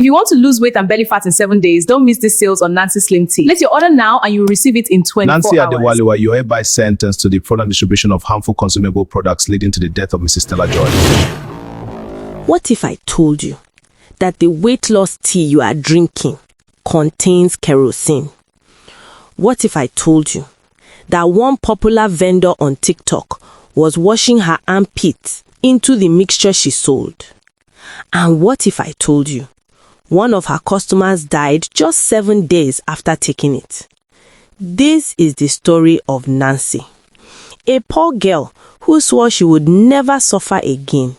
If you want to lose weight and belly fat in 7 days, don't miss these sales on Nancy Slim Tea. Place your order now and you will receive it in 24 Nancy hours. Adewalewa, you are hereby sentenced to the fraud and distribution of harmful consumable products leading to the death of Mrs. Stella Joy. What if I told you that the weight loss tea you are drinking contains kerosene? What if I told you that one popular vendor on TikTok was washing her armpits into the mixture she sold? And what if I told you one of her customers died just 7 days after taking it? This is the story of Nancy, a poor girl who swore she would never suffer again.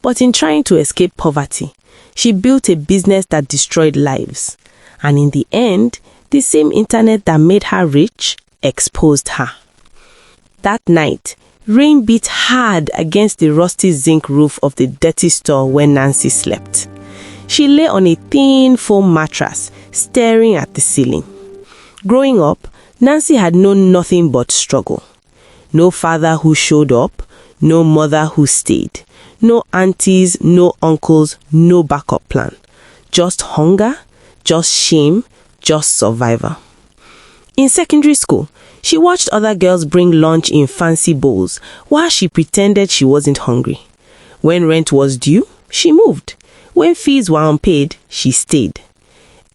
But in trying to escape poverty, she built a business that destroyed lives. And in the end, the same internet that made her rich exposed her. That night, rain beat hard against the rusty zinc roof of the dirty store where Nancy slept. She lay on a thin foam mattress, staring at the ceiling. Growing up, Nancy had known nothing but struggle. No father who showed up, no mother who stayed. No aunties, no uncles, no backup plan. Just hunger, just shame, just survival. In secondary school, she watched other girls bring lunch in fancy bowls while she pretended she wasn't hungry. When rent was due, she moved. When fees were unpaid, she stayed.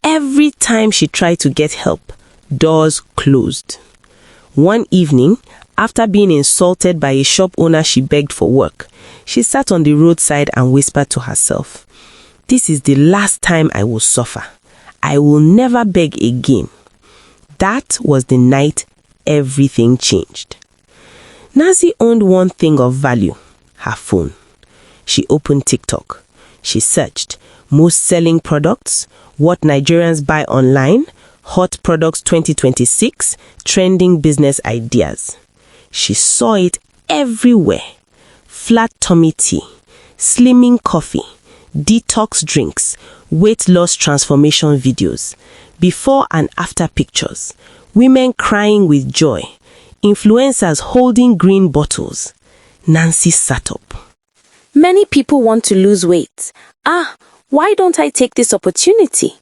Every time she tried to get help, doors closed. One evening, after being insulted by a shop owner she begged for work, she sat on the roadside and whispered to herself, "This is the last time I will suffer. I will never beg again." That was the night everything changed. Nancy owned one thing of value, her phone. She opened TikTok. She searched most selling products, what Nigerians buy online, hot products 2026, trending business ideas. She saw it everywhere. Flat tummy tea, slimming coffee, detox drinks, weight loss transformation videos, before and after pictures, women crying with joy, influencers holding green bottles. Nancy sat up. Many people want to lose weight. Why don't I take this opportunity?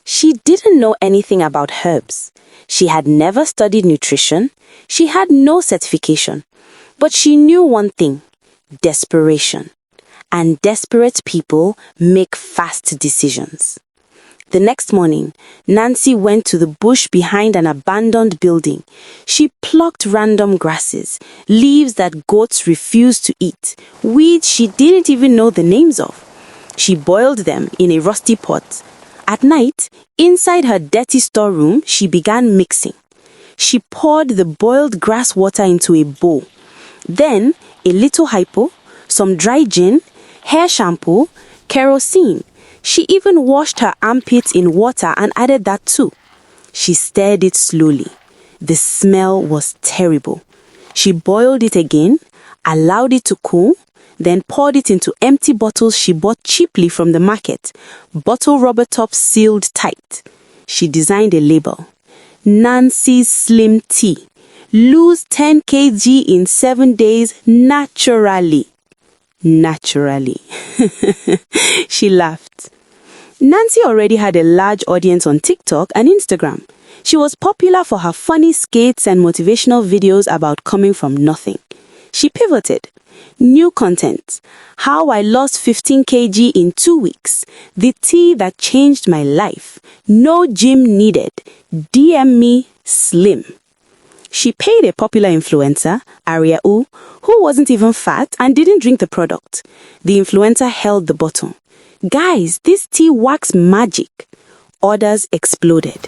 She didn't know anything about herbs. She had never studied nutrition. She had no certification. But she knew one thing: desperation. And desperate people make fast decisions. The next morning, Nancy went to the bush behind an abandoned building. She plucked random grasses, leaves that goats refused to eat, weeds she didn't even know the names of. She boiled them in a rusty pot. At night, inside her dirty storeroom, she began mixing. She poured the boiled grass water into a bowl. Then, a little hypo, some dry gin, hair shampoo, kerosene. She even washed her armpits in water and added that too. She stirred it slowly. The smell was terrible. She boiled it again, allowed it to cool, then poured it into empty bottles she bought cheaply from the market. Bottle rubber tops sealed tight. She designed a label: Nancy's Slim Tea. Lose 10 kg in 7 days naturally. Naturally. She laughed. Nancy already had a large audience on TikTok and Instagram. She was popular for her funny skits and motivational videos about coming from nothing. She pivoted. New content: how I lost 15 kg in 2 weeks. The tea that changed my life. No gym needed. DM me Slim. She paid a popular influencer, Aria U, who wasn't even fat and didn't drink the product. The influencer held the bottle. "Guys, this tea works magic." Orders exploded.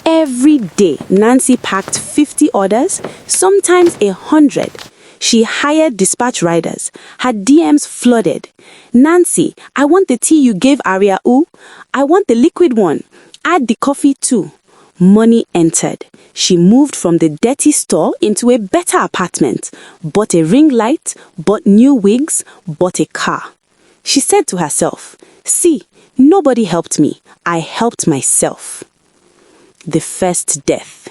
Every day, Nancy packed 50 orders, sometimes 100. She hired dispatch riders. Her DMs flooded. "Nancy, I want the tea you gave Aria U. I want the liquid one. Add the coffee too." Money entered. She moved from the dirty store into a better apartment, bought a ring light, bought new wigs, bought a car. She said to herself, "See, nobody helped me. I helped myself." The first death.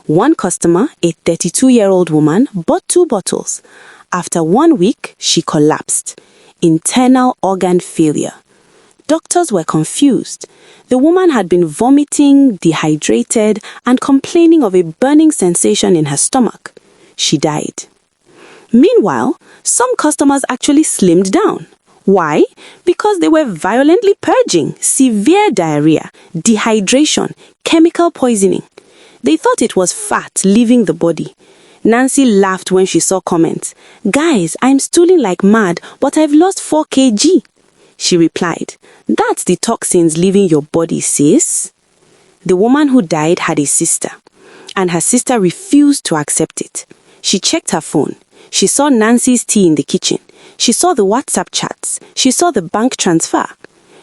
One customer, a 32-year-old woman, bought 2 bottles. After 1 week, she collapsed. Internal organ failure. Doctors were confused. The woman had been vomiting, dehydrated, and complaining of a burning sensation in her stomach. She died. Meanwhile, some customers actually slimmed down. Why? Because they were violently purging, severe diarrhea, dehydration, chemical poisoning. They thought it was fat leaving the body. Nancy laughed when she saw comments. "Guys, I'm stooling like mad, but I've lost 4 kg. She replied, "That's the toxins leaving your body, sis." The woman who died had a sister, and her sister refused to accept it. She checked her phone. She saw Nancy's tea in the kitchen. She saw the WhatsApp chats. She saw the bank transfer.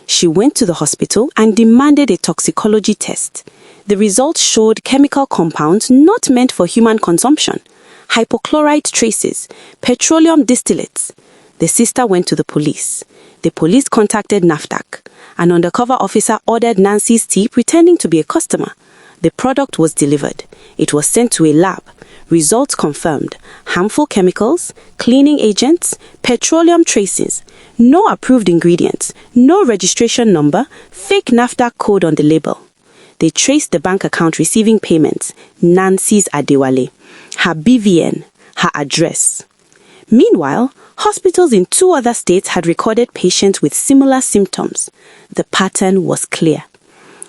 She went to the hospital and demanded a toxicology test. The results showed chemical compounds not meant for human consumption, hypochlorite traces, petroleum distillates. The sister went to the police. The police contacted NAFDAC. An undercover officer ordered Nancy's tea pretending to be a customer. The product was delivered. It was sent to a lab. Results confirmed harmful chemicals, cleaning agents, petroleum traces, no approved ingredients, no registration number, fake NAFDAC code on the label. They traced the bank account receiving payments, Nancy's Adewale, her BVN, her address. Meanwhile, hospitals in 2 other states had recorded patients with similar symptoms. The pattern was clear.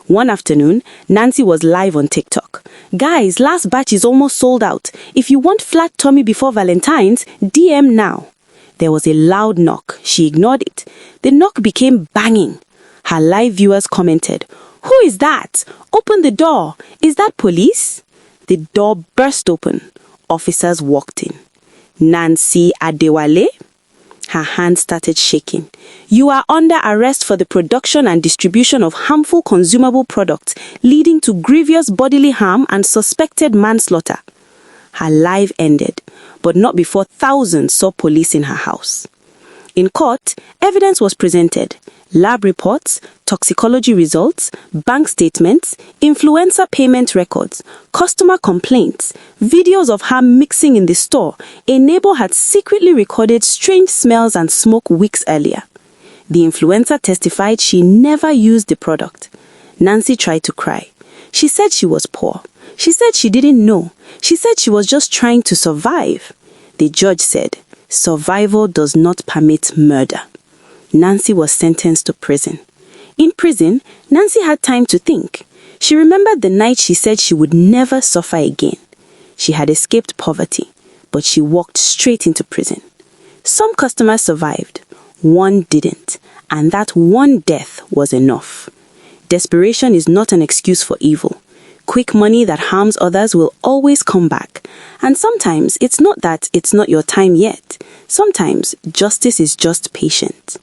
One afternoon, Nancy was live on TikTok. "Guys, last batch is almost sold out. If you want flat tummy before Valentine's, DM now." There was a loud knock. She ignored it. The knock became banging. Her live viewers commented, "Who is that? Open the door. Is that police?" The door burst open. Officers walked in. "Nancy Adewale?" Her hand started shaking. "You are under arrest for the production and distribution of harmful consumable products leading to grievous bodily harm and suspected manslaughter." Her live ended, but not before thousands saw police in her house. In court, evidence was presented. Lab reports, toxicology results, bank statements, influencer payment records, customer complaints, videos of her mixing in the store. A neighbor had secretly recorded strange smells and smoke weeks earlier. The influencer testified she never used the product. Nancy tried to cry. She said she was poor. She said she didn't know. She said she was just trying to survive. The judge said, "Survival does not permit murder." Nancy was sentenced to prison. In prison, Nancy had time to think. She remembered the night she said she would never suffer again. She had escaped poverty, but she walked straight into prison. Some customers survived, one didn't, and that one death was enough. Desperation is not an excuse for evil. Quick money that harms others will always come back. And sometimes it's not that it's not your time yet. Sometimes justice is just patient.